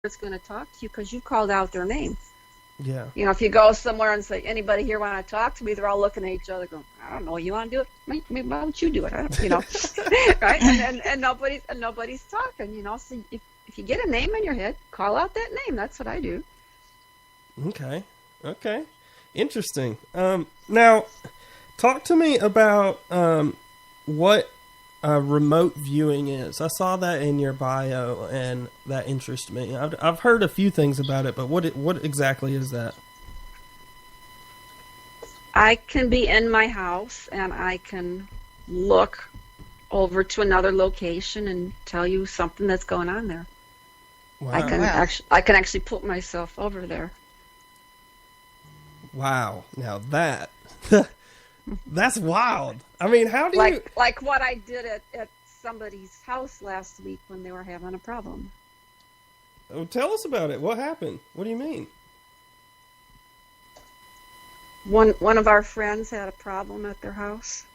spirit's going to talk to you because you called out their name. Yeah. You know, if you go somewhere and say, anybody here want to talk to me, they're all looking at each other going, I don't know, you want to do it? Maybe why don't you do it? I don't, you know, right? And nobody's talking, you know. So if you get a name in your head, call out that name. That's what I do. Okay. Interesting. Now, talk to me about what remote viewing is. I saw that in your bio, and that interests me. I've heard a few things about it, but what exactly is that? I can be in my house, and I can look over to another location and tell you something that's going on there. Wow. I can actually put myself over there. Wow. Now that that's wild. I mean, how do you like what I did at somebody's house last week when they were having a problem? Oh, tell us about it. What happened? What do you mean? One of our friends had a problem at their house.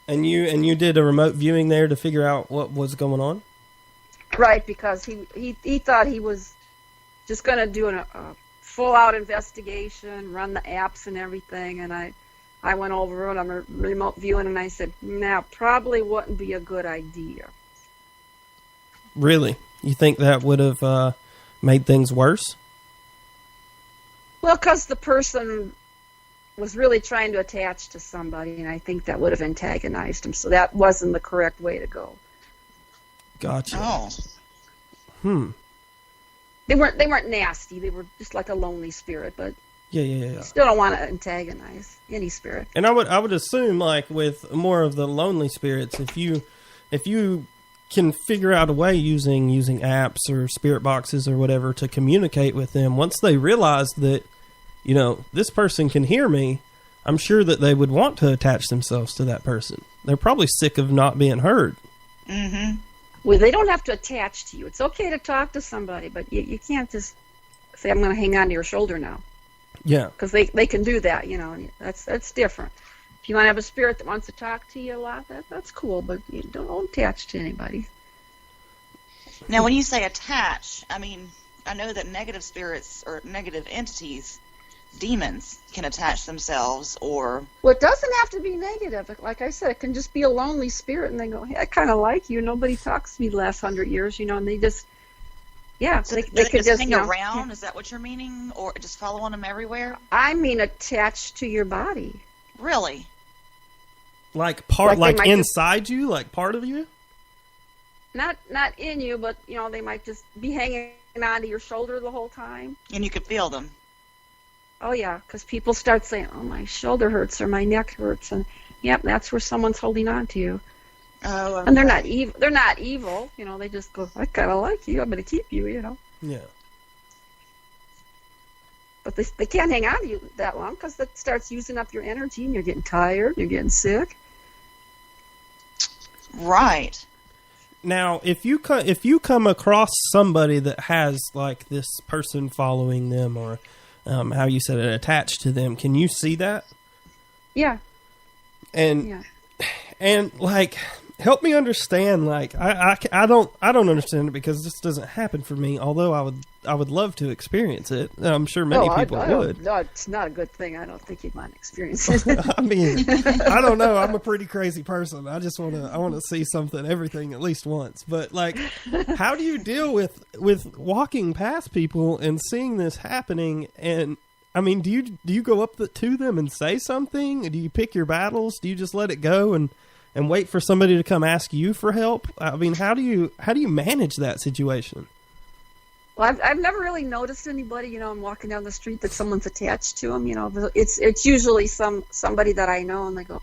And you did a remote viewing there to figure out what was going on? Right, because he thought he was just going to do a full-out investigation, run the apps and everything, and I went over it on a remote viewing, and I said, nah, probably wouldn't be a good idea. Really? You think that would have made things worse? Well, because the person was really trying to attach to somebody, and I think that would have antagonized him, so that wasn't the correct way to go. Gotcha. Oh. They weren't nasty. They were just like a lonely spirit, but yeah. You still don't want to antagonize any spirit. And I would assume, like with more of the lonely spirits, if you can figure out a way using apps or spirit boxes or whatever to communicate with them, once they realize that, you know, this person can hear me, I'm sure that they would want to attach themselves to that person. They're probably sick of not being heard. Mm-hmm. Well, they don't have to attach to you. It's okay to talk to somebody, but you can't just say, I'm going to hang on to your shoulder now. Yeah. Because they can do that, you know, and that's different. If you want to have a spirit that wants to talk to you a lot, that's cool, but you don't attach to anybody. Now, when you say attach, I mean, I know that negative spirits or negative entities, demons, can attach themselves or... Well, it doesn't have to be negative. Like I said, it can just be a lonely spirit, and they go, hey, I kind of like you. Nobody talks to me the last 100 years, you know, and they just... Yeah, so they could just hang around. Yeah. Is that what you're meaning, or just following them everywhere? I mean, attached to your body. Really? Like like inside you, like part of you? Not in you, but you know, they might just be hanging onto your shoulder the whole time. And you could feel them. Oh yeah, because people start saying, "Oh, my shoulder hurts" or "My neck hurts," and yep, that's where someone's holding on to you. Oh, okay. And they're not evil. They're not evil. You know, they just go, I kind of like you. I'm going to keep you. You know. Yeah. But they can't hang on to you that long because that starts using up your energy, and you're getting tired. You're getting sick. Right. Now, if you come across somebody that has like this person following them, or how you said it, attached to them, can you see that? Yeah. And like, help me understand. Like, I don't understand it because this doesn't happen for me. Although I would love to experience it. I'm sure many people would. No, it's not a good thing. I don't think you'd mind experiencing it. I mean, I don't know. I'm a pretty crazy person. I just want to see everything at least once. But like, how do you deal with walking past people and seeing this happening? And I mean, do you go up to them and say something? Do you pick your battles? Do you just let it go and wait for somebody to come ask you for help? I mean, how do you manage that situation? Well, I've never really noticed anybody, you know, I'm walking down the street that someone's attached to them, you know. It's usually somebody that I know, and they go,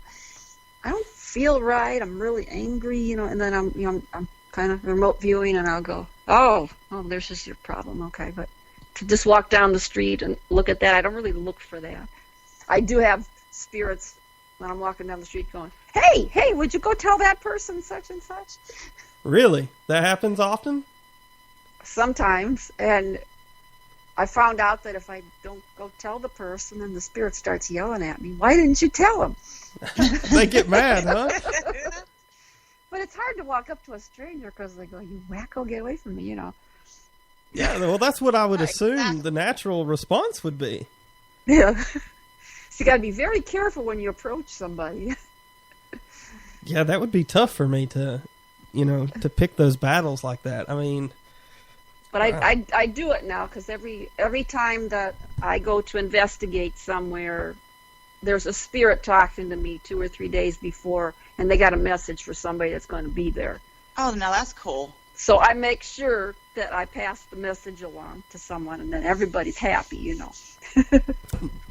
I don't feel right, I'm really angry, you know, and then I'm kind of remote viewing, and I'll go, oh, there's just your problem, okay. But to just walk down the street and look at that, I don't really look for that. I do have spirits when I'm walking down the street going, hey, would you go tell that person such and such? Really? That happens often? Sometimes, and I found out that if I don't go tell the person, then the spirit starts yelling at me. Why didn't you tell them? They get mad, huh? But it's hard to walk up to a stranger because they go, you wacko, get away from me, you know. Yeah, well, that's what I would assume Exactly. the natural response would be. Yeah. So you got to be very careful when you approach somebody. Yeah, that would be tough for me to, to pick those battles like that. I mean, But I do it now because every time that I go to investigate somewhere, there's a spirit talking to me 2 or 3 days before, and they got a message for somebody that's going to be there. Oh, now that's cool. So I make sure that I pass the message along to someone, and then everybody's happy,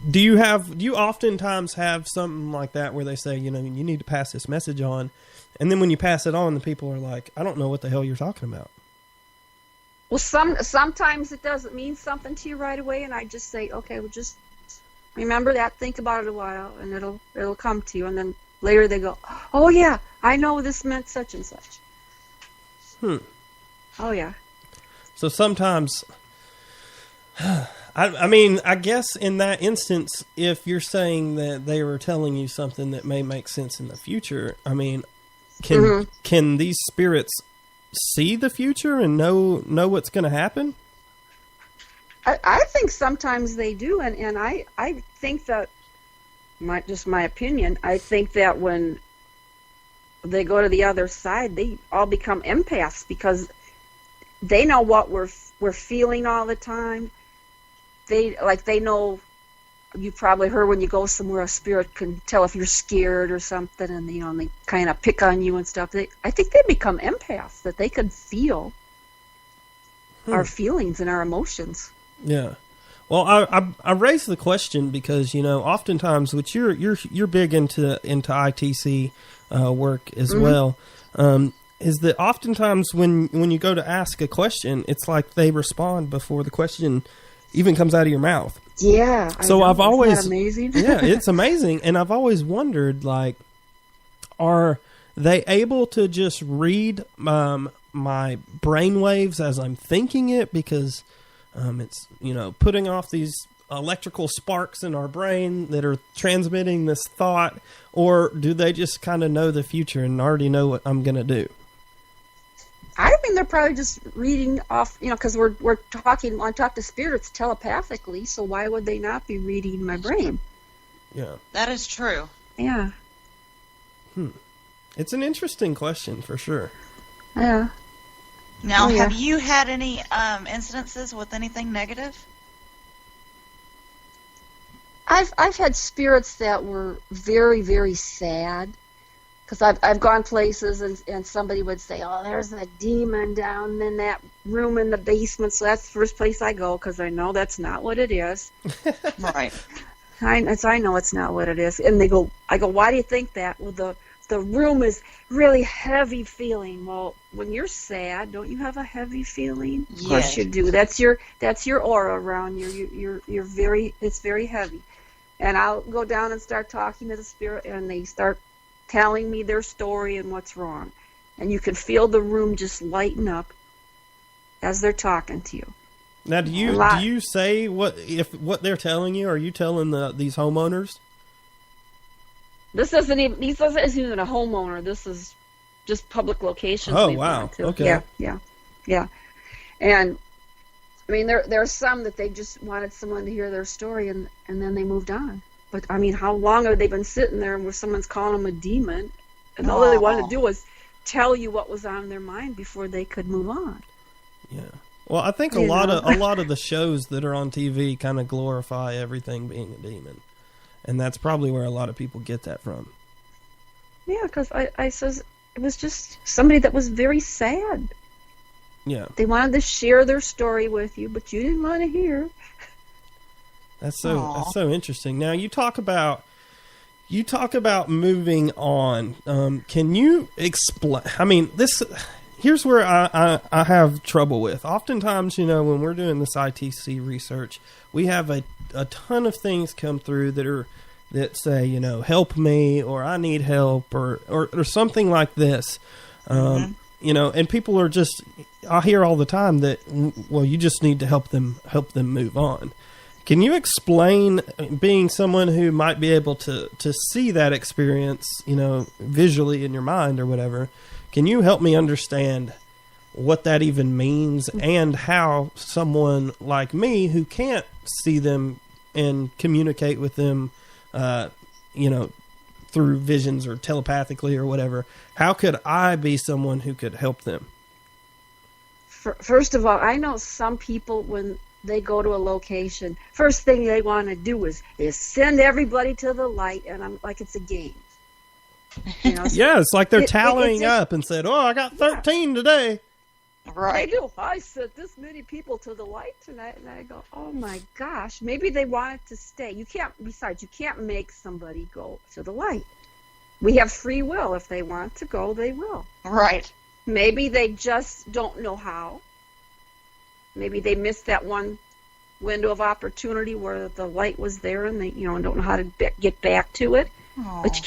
do you oftentimes have something like that where they say, you need to pass this message on, and then when you pass it on, the people are like, I don't know what the hell you're talking about. Well, sometimes it doesn't mean something to you right away, and I just say, okay, well, just remember that, think about it a while, and it'll come to you. And then later they go, oh yeah, I know this meant such and such. Oh yeah. So sometimes, I guess in that instance, if you're saying that they were telling you something that may make sense in the future, can these spirits see the future and know what's going to happen? I think sometimes they do, and I think that, just my opinion, I think that when they go to the other side, they all become empaths because they know what we're feeling all the time. They know. You probably heard when you go somewhere, a spirit can tell if you're scared or something, and and they kind of pick on you and stuff. I think they become empaths, that they can feel our feelings and our emotions. Yeah. Well, I raised the question because oftentimes, which you're big into ITC work as well, is that oftentimes when you go to ask a question, it's like they respond before the question even comes out of your mouth. Yeah. So I've always, isn't that amazing? Yeah, it's amazing, and I've always wondered, like, are they able to just read my brain waves as I'm thinking it, because it's putting off these electrical sparks in our brain that are transmitting this thought, or do they just kind of know the future and already know what I'm going to do? I think they're probably just reading off, because we're talking. I talk to spirits telepathically, so why would they not be reading my brain? Yeah, that is true. Yeah. It's an interesting question for sure. Yeah. Now, have you had any incidences with anything negative? I've had spirits that were very, very sad. Because I've gone places and somebody would say, oh, there's a demon down in that room in the basement. So that's the first place I go, because I know that's not what it is. Right. I know it's not what it is. And I go, why do you think that? Well, the room is really heavy feeling. Well, when you're sad, don't you have a heavy feeling? Yes. Of course you do. That's your aura around you. It's very heavy. And I'll go down and start talking to the spirit, and they start telling me their story and what's wrong. And you can feel the room just lighten up as they're talking to you. Now, do you say what they're telling you? Are you telling these homeowners? This isn't even a homeowner. This is just public locations. Oh, wow. Okay. Yeah. And I mean, there are some that they just wanted someone to hear their story, and then they moved on. But I mean, how long have they been sitting there where someone's calling them a demon, and all they wanted to do was tell you what was on their mind before they could move on? Yeah. Well, I think a lot of the shows that are on TV kind of glorify everything being a demon, and that's probably where a lot of people get that from. Yeah, because I says it was just somebody that was very sad. Yeah. They wanted to share their story with you, but you didn't want to hear. That's so interesting. Now you talk about moving on. Can you explain? I mean, here's where I have trouble with. Oftentimes, when we're doing this ITC research, we have a ton of things come through that say, help me, or I need help, or something like this. And people are just, I hear all the time that, well, you just need to help them move on. Can you explain, being someone who might be able to see that experience, visually in your mind or whatever, can you help me understand what that even means, and how someone like me who can't see them and communicate with them, through visions or telepathically or whatever, how could I be someone who could help them? First of all, I know some people, when they go to a location, first thing they want to do is send everybody to the light, and I'm like, it's a game. Yeah, it's like they're tallying up and said, "Oh, I got 13 today." Right. They do. I sent this many people to the light tonight, and I go, "Oh my gosh!" Maybe they wanted to stay. You can't. Besides, you can't make somebody go to the light. We have free will. If they want to go, they will. Right. Maybe they just don't know how. Maybe they missed that one window of opportunity where the light was there, and they, don't know how to get back to it. Aww. But you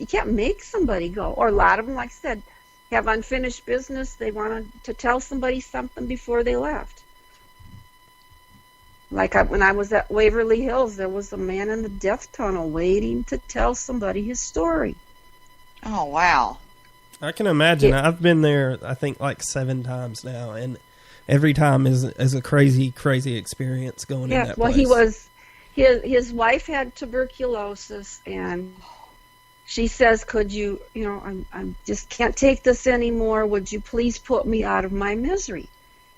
can't make somebody go. Or a lot of them, like I said, have unfinished business. They wanted to tell somebody something before they left. Like when I was at Waverly Hills, there was a man in the death tunnel waiting to tell somebody his story. Oh, wow. I can imagine. I've been there, I think, like 7 times now, and every time is a crazy, crazy experience going in that place. His wife had tuberculosis, and she says, "Could you, I just can't take this anymore. Would you please put me out of my misery?"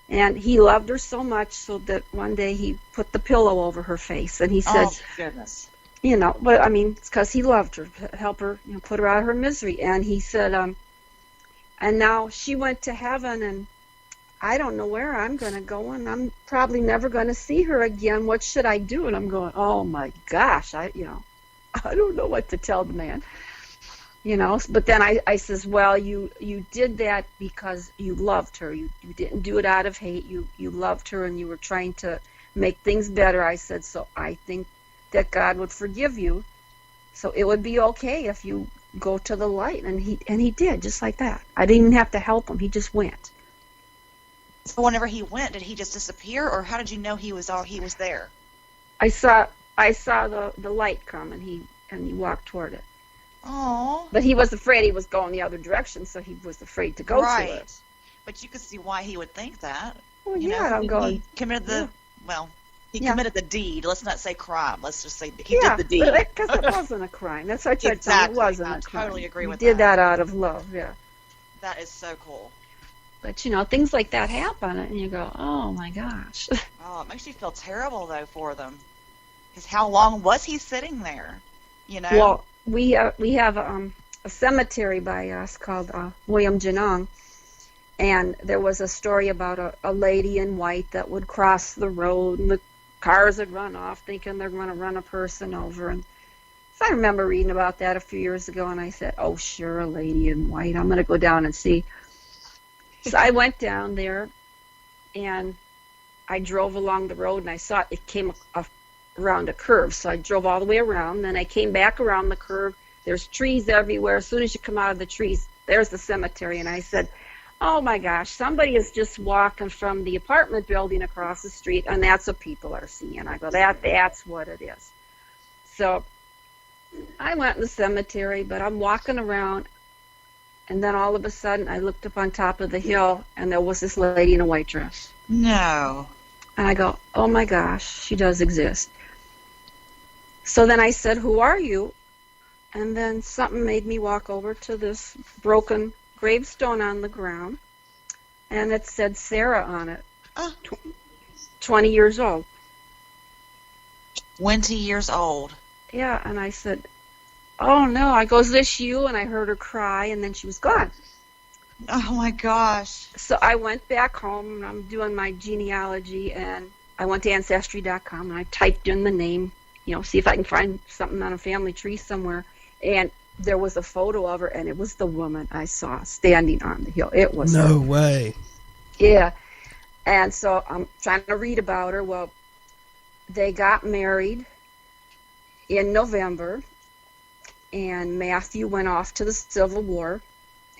And he loved her so much so that one day he put the pillow over her face, and he said, "Oh, goodness." But I mean, it's because he loved her, help her, put her out of her misery. And he said, and now she went to heaven, and I don't know where I'm going to go, and I'm probably never going to see her again. What should I do? And I'm going, oh my gosh, I don't know what to tell the man, But then I says, well, you did that because you loved her. You didn't do it out of hate. You loved her, and you were trying to make things better. I said, so I think that God would forgive you. So it would be okay if you go to the light. And he did, just like that. I didn't even have to help him. He just went. So whenever he went, did he just disappear, or how did you know he was there? I saw the light come, and he walked toward it. Oh. But he was afraid he was going the other direction, so he was afraid to go to it. But you could see why he would think that. Well, I'm going. He committed committed the deed. Let's not say crime. Let's just say he did the deed. Because it wasn't a crime. That's what I tried to tell you. It wasn't a crime. I totally agree with that. He did that out of love, yeah. That is so cool. But, things like that happen, and you go, oh, my gosh. Oh, it makes you feel terrible, though, for them. Because how long was he sitting there, Well, we have a cemetery by us called William Janong, and there was a story about a lady in white that would cross the road, and the cars would run off thinking they're going to run a person over. And so I remember reading about that a few years ago, and I said, oh, sure, a lady in white. I'm going to go down and see. So I went down there, and I drove along the road, and I saw it came around a curve. So I drove all the way around, then I came back around the curve. There's trees everywhere. As soon as you come out of the trees, there's the cemetery. And I said, oh, my gosh, somebody is just walking from the apartment building across the street, and that's what people are seeing. I go, that's what it is. So I went in the cemetery, but I'm walking around, and then all of a sudden, I looked up on top of the hill, and there was this lady in a white dress. No. And I go, oh, my gosh, she does exist. So then I said, who are you? And then something made me walk over to this broken gravestone on the ground, and it said Sarah on it. 20 years old. 20 years old. Yeah, and I said, oh no. I go, is this you? And I heard her cry, and then she was gone. Oh my gosh. So I went back home, and I'm doing my genealogy, and I went to Ancestry.com, and I typed in the name, see if I can find something on a family tree somewhere. And there was a photo of her, and it was the woman I saw standing on the hill. It was no her. way. Yeah. And so I'm trying to read about her. Well, they got married in November, and Matthew went off to the Civil War,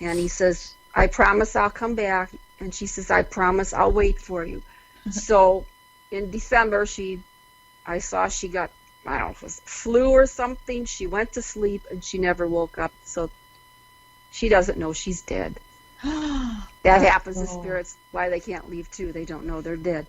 and he says, I promise I'll come back. And she says, I promise I'll wait for you. So in December, I saw she got, I don't know if it was flu or something. She went to sleep, and she never woke up. So she doesn't know she's dead. That happens to spirits. Why they can't leave too, they don't know they're dead.